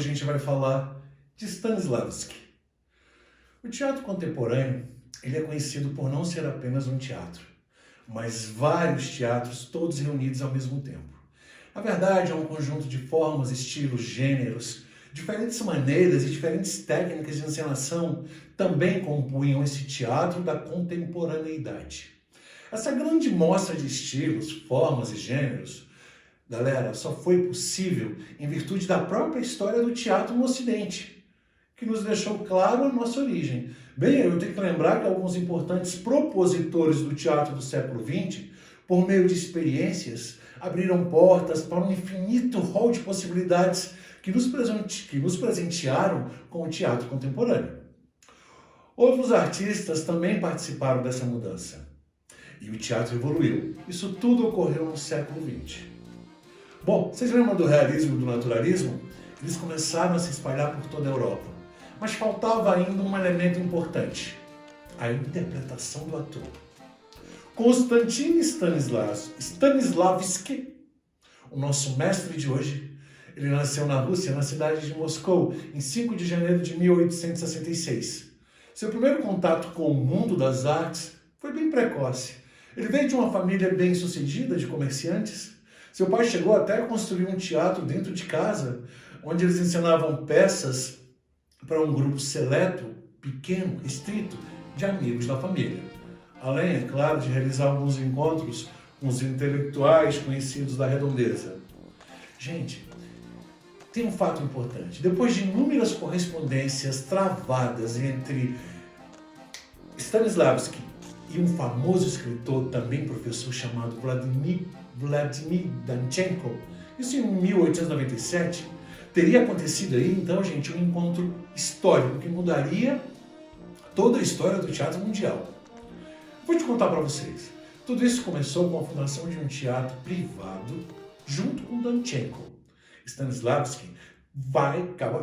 a gente vai falar de Stanislavski. O teatro contemporâneo, ele é conhecido por não ser apenas um teatro, mas vários teatros todos reunidos ao mesmo tempo. Na verdade, é um conjunto de formas, estilos, gêneros, diferentes maneiras e diferentes técnicas de encenação também compunham esse teatro da contemporaneidade. Essa grande mostra de estilos, formas e gêneros, galera, só foi possível em virtude da própria história do teatro no Ocidente, que nos deixou claro a nossa origem. Bem, eu tenho que lembrar que alguns importantes propositores do teatro do século XX, por meio de experiências, abriram portas para um infinito rol de possibilidades que nos presentearam com o teatro contemporâneo. Outros artistas também participaram dessa mudança. E o teatro evoluiu. Isso tudo ocorreu no século XX. Bom, vocês lembram do realismo e do naturalismo? Eles começaram a se espalhar por toda a Europa. Mas faltava ainda um elemento importante: a interpretação do ator. Konstantin Stanislavski, o nosso mestre de hoje, ele nasceu na Rússia, na cidade de Moscou, em 5 de janeiro de 1866. Seu primeiro contato com o mundo das artes foi bem precoce. Ele veio de uma família bem-sucedida de comerciantes. Seu pai chegou até a construir um teatro dentro de casa, onde eles encenavam peças para um grupo seleto, pequeno, restrito, de amigos da família. Além, é claro, de realizar alguns encontros com os intelectuais conhecidos da redondeza. Gente, tem um fato importante. Depois de inúmeras correspondências travadas entre Stanislavski e um famoso escritor, também professor, chamado Vladimir Danchenko, isso em 1897, teria acontecido aí, então, gente, um encontro histórico que mudaria toda a história do teatro mundial. Vou te contar para vocês. Tudo isso começou com a fundação de um teatro privado junto com Danchenko. Stanislavski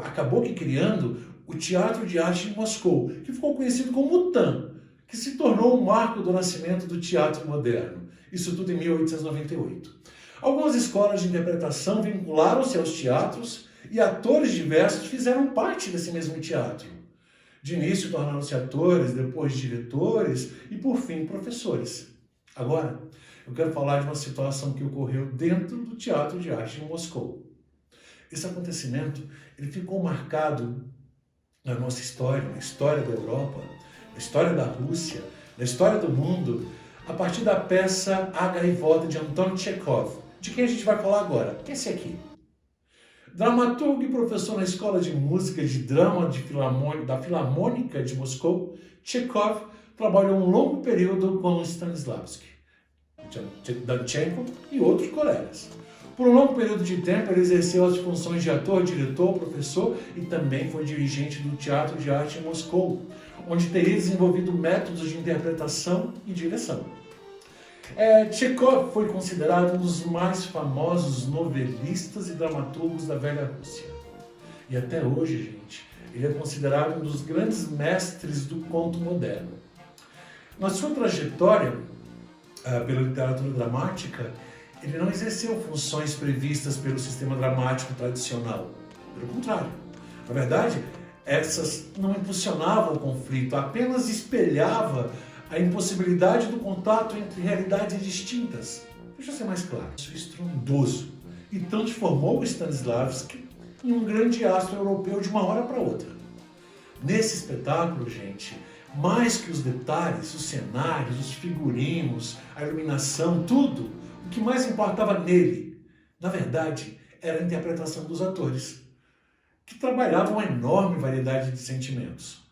acabou criando o Teatro de Arte de Moscou, que ficou conhecido como TAM, que se tornou o marco do nascimento do teatro moderno. Isso tudo em 1898. Algumas escolas de interpretação vincularam-se aos teatros e atores diversos fizeram parte desse mesmo teatro. De início tornaram-se atores, depois diretores e, por fim, professores. Agora, eu quero falar de uma situação que ocorreu dentro do Teatro de Arte de Moscou. Esse acontecimento ele ficou marcado na nossa história, na história da Europa, na história da Rússia, na história do mundo, a partir da peça A Gaivota de Anton Chekhov, de quem a gente vai falar agora, esse aqui. Dramaturgo e professor na Escola de Música e de Drama da Filarmônica de Moscou, Chekhov trabalhou um longo período com Stanislavski, Danchenko e outros colegas. Por um longo período de tempo, ele exerceu as funções de ator, diretor, professor e também foi dirigente do Teatro de Arte em Moscou, onde teria desenvolvido métodos de interpretação e direção. Chekhov foi considerado um dos mais famosos novelistas e dramaturgos da velha Rússia. E até hoje, gente, ele é considerado um dos grandes mestres do conto moderno. Na sua trajetória pela literatura dramática, ele não exerceu funções previstas pelo sistema dramático tradicional. Pelo contrário. Na verdade, essas não impulsionavam o conflito, apenas espelhava a impossibilidade do contato entre realidades distintas. Deixa eu ser mais claro. Isso é estrondoso e transformou o Stanislavski em um grande astro europeu de uma hora para outra. Nesse espetáculo, gente, mais que os detalhes, os cenários, os figurinos, a iluminação, tudo, o que mais importava nele, na verdade, era a interpretação dos atores, que trabalhavam uma enorme variedade de sentimentos.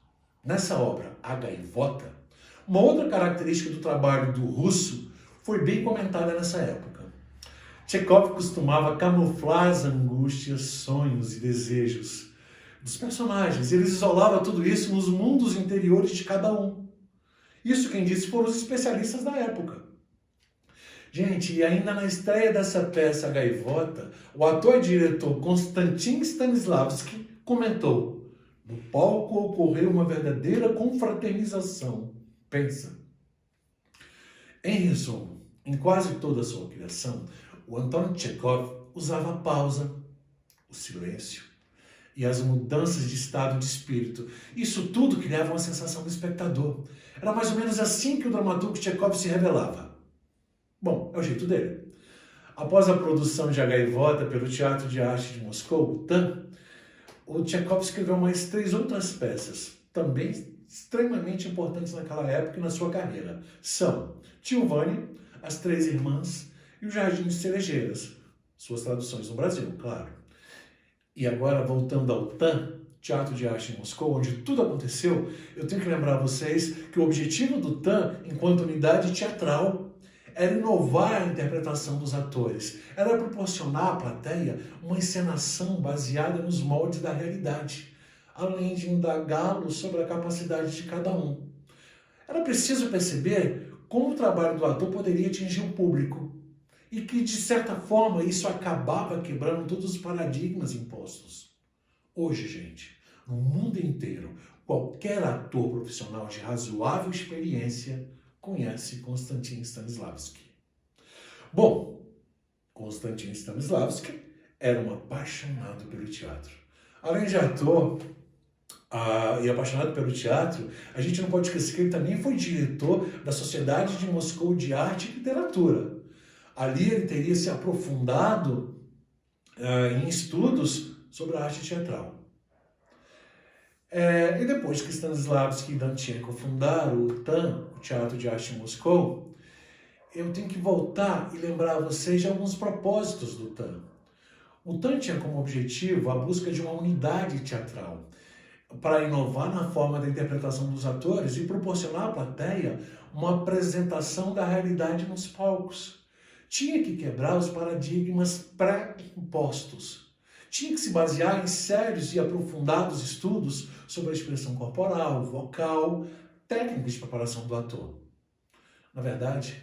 Nessa obra, A Gaivota, uma outra característica do trabalho do russo foi bem comentada nessa época. Chekhov costumava camuflar as angústias, sonhos e desejos dos personagens. Ele isolava tudo isso nos mundos interiores de cada um. Isso quem disse foram os especialistas da época. Gente, e ainda na estreia dessa peça, A Gaivota, o ator e diretor Konstantin Stanislavski comentou: no palco ocorreu uma verdadeira confraternização. Pensa. Em resumo, em quase toda a sua criação, o Anton Chekhov usava a pausa, o silêncio e as mudanças de estado de espírito. Isso tudo criava uma sensação do espectador. Era mais ou menos assim que o dramaturgo Tchekov se revelava. Bom, é o jeito dele. Após a produção de A Gaivota pelo Teatro de Arte de Moscou, o TAM, o Tchekov escreveu mais 3 outras peças, também extremamente importantes naquela época e na sua carreira. São Tio Vânia, As Três Irmãs e O Jardim de Cerejeiras, suas traduções no Brasil, claro. E agora, voltando ao TAM, Teatro de Arte em Moscou, onde tudo aconteceu, eu tenho que lembrar a vocês que o objetivo do TAM, enquanto unidade teatral, era inovar a interpretação dos atores, era proporcionar à plateia uma encenação baseada nos moldes da realidade, além de indagá-los sobre a capacidade de cada um. Era preciso perceber como o trabalho do ator poderia atingir o público e que, de certa forma, isso acabava quebrando todos os paradigmas impostos. Hoje, gente, no mundo inteiro, qualquer ator profissional de razoável experiência conhece Konstantin Stanislavski. Bom, Konstantin Stanislavski era um apaixonado pelo teatro. Além de ator e apaixonado pelo teatro, a gente não pode esquecer que ele também foi diretor da Sociedade de Moscou de Arte e Literatura. Ali ele teria se aprofundado em estudos sobre a arte teatral. E depois que Stanislavski e Danchenko fundaram o TAM, o Teatro de Arte em Moscou, eu tenho que voltar e lembrar a vocês de alguns propósitos do TAM. O TAM tinha como objetivo a busca de uma unidade teatral, para inovar na forma da interpretação dos atores e proporcionar à plateia uma apresentação da realidade nos palcos. Tinha que quebrar os paradigmas pré-impostos. Tinha que se basear em sérios e aprofundados estudos sobre a expressão corporal, vocal, técnicas de preparação do ator. Na verdade,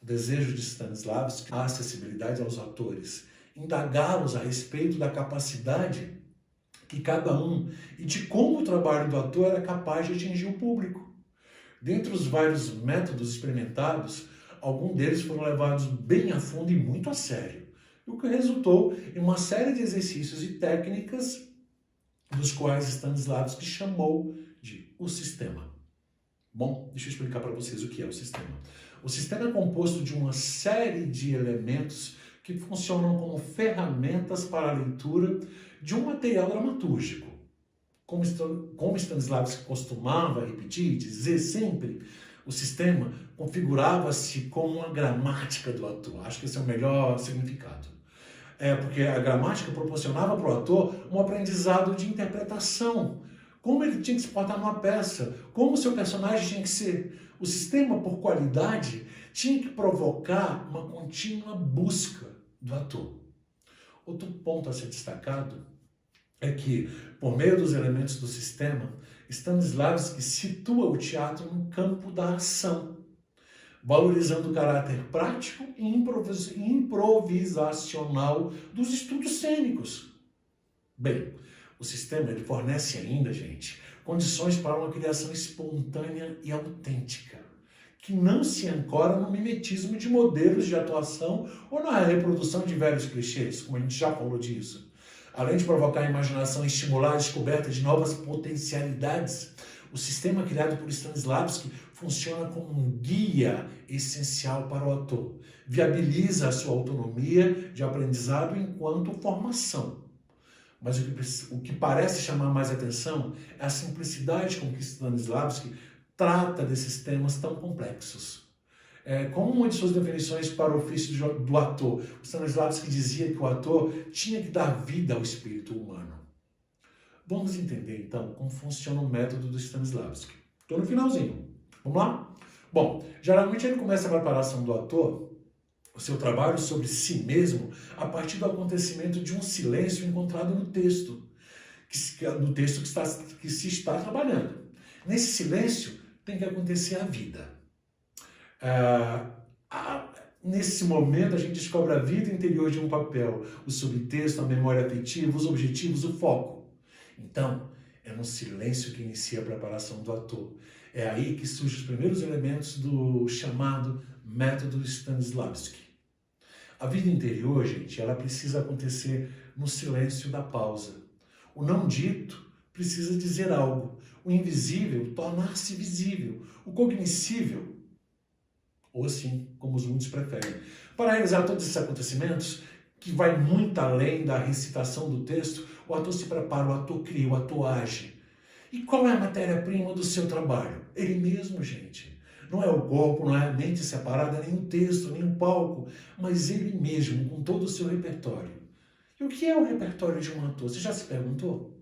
o desejo de Stanislavski, a acessibilidade aos atores, indagá-los a respeito da capacidade que cada um e de como o trabalho do ator era capaz de atingir o público. Dentre os vários métodos experimentados, alguns deles foram levados bem a fundo e muito a sério, o que resultou em uma série de exercícios e técnicas dos quais Stanislavski chamou de o sistema. Bom, deixa eu explicar para vocês o que é o sistema. O sistema é composto de uma série de elementos que funcionam como ferramentas para a leitura de um material dramatúrgico. Como Stanislavski costumava repetir e dizer sempre, o sistema configurava-se como uma gramática do ator. Acho que esse é o melhor significado. Porque a gramática proporcionava para o ator um aprendizado de interpretação, como ele tinha que se portar numa peça, como o seu personagem tinha que ser. O sistema, por qualidade, tinha que provocar uma contínua busca do ator. Outro ponto a ser destacado é que, por meio dos elementos do sistema, Stanislavski situa o teatro no campo da ação, valorizando o caráter prático e improvisacional dos estudos cênicos. Bem, o sistema ele fornece ainda, gente, condições para uma criação espontânea e autêntica, que não se ancora no mimetismo de modelos de atuação ou na reprodução de velhos clichês, como a gente já falou disso. Além de provocar a imaginação e estimular a descoberta de novas potencialidades, o sistema criado por Stanislavski funciona como um guia essencial para o ator. Viabiliza a sua autonomia de aprendizado enquanto formação. Mas o que parece chamar mais atenção é a simplicidade com que Stanislavski trata desses temas tão complexos. Como uma de suas definições para o ofício do ator, Stanislavski dizia que o ator tinha que dar vida ao espírito humano. Vamos entender, então, como funciona o método do Stanislavski. Estou no finalzinho. Vamos lá? Bom, geralmente ele começa a preparação do ator, o seu trabalho sobre si mesmo, a partir do acontecimento de um silêncio encontrado no texto, que se está trabalhando. Nesse silêncio tem que acontecer a vida. Nesse momento a gente descobre a vida interior de um papel, o subtexto, a memória afetiva, os objetivos, o foco. Então, é no silêncio que inicia a preparação do ator. É aí que surgem os primeiros elementos do chamado método Stanislavski. A vida interior, gente, ela precisa acontecer no silêncio da pausa. O não dito precisa dizer algo. O invisível tornar-se visível. O cognoscível, ou assim, como os muitos preferem. Para realizar todos esses acontecimentos, que vai muito além da recitação do texto, o ator se prepara, o ator cria, o ator age. E qual é a matéria-prima do seu trabalho? Ele mesmo, gente. Não é o corpo, não é a mente separada, nem o texto, nem o palco, mas ele mesmo, com todo o seu repertório. E o que é o repertório de um ator? Você já se perguntou?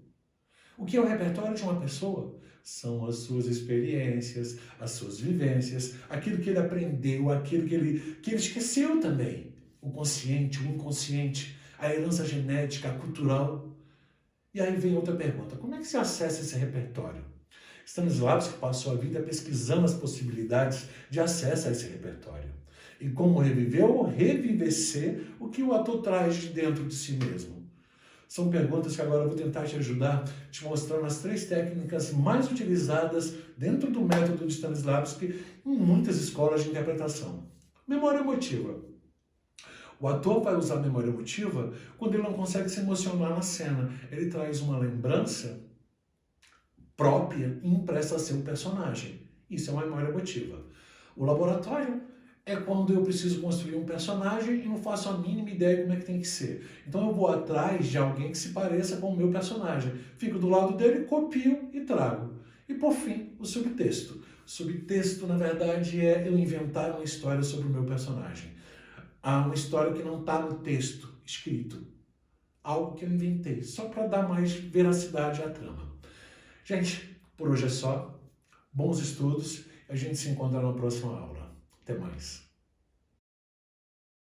O que é o repertório de uma pessoa? São as suas experiências, as suas vivências, aquilo que ele aprendeu, aquilo que ele esqueceu também. O consciente, o inconsciente, a herança genética, a cultural. E aí vem outra pergunta, como é que se acessa esse repertório? Stanislavski passou a vida pesquisando as possibilidades de acesso a esse repertório. E como reviver ou revivecer o que o ator traz de dentro de si mesmo. São perguntas que agora eu vou tentar te ajudar, te mostrando as 3 técnicas mais utilizadas dentro do método de Stanislavski em muitas escolas de interpretação. Memória emotiva. O ator vai usar a memória emotiva quando ele não consegue se emocionar na cena. Ele traz uma lembrança própria e empresta a seu personagem. Isso é uma memória emotiva. O laboratório é quando eu preciso construir um personagem e não faço a mínima ideia de como é que tem que ser. Então eu vou atrás de alguém que se pareça com o meu personagem. Fico do lado dele, copio e trago. E por fim, o subtexto. Subtexto, na verdade, é eu inventar uma história sobre o meu personagem. Há uma história que não está no texto escrito. Algo que eu inventei, só para dar mais veracidade à trama. Gente, por hoje é só. Bons estudos. A gente se encontra na próxima aula. Até mais.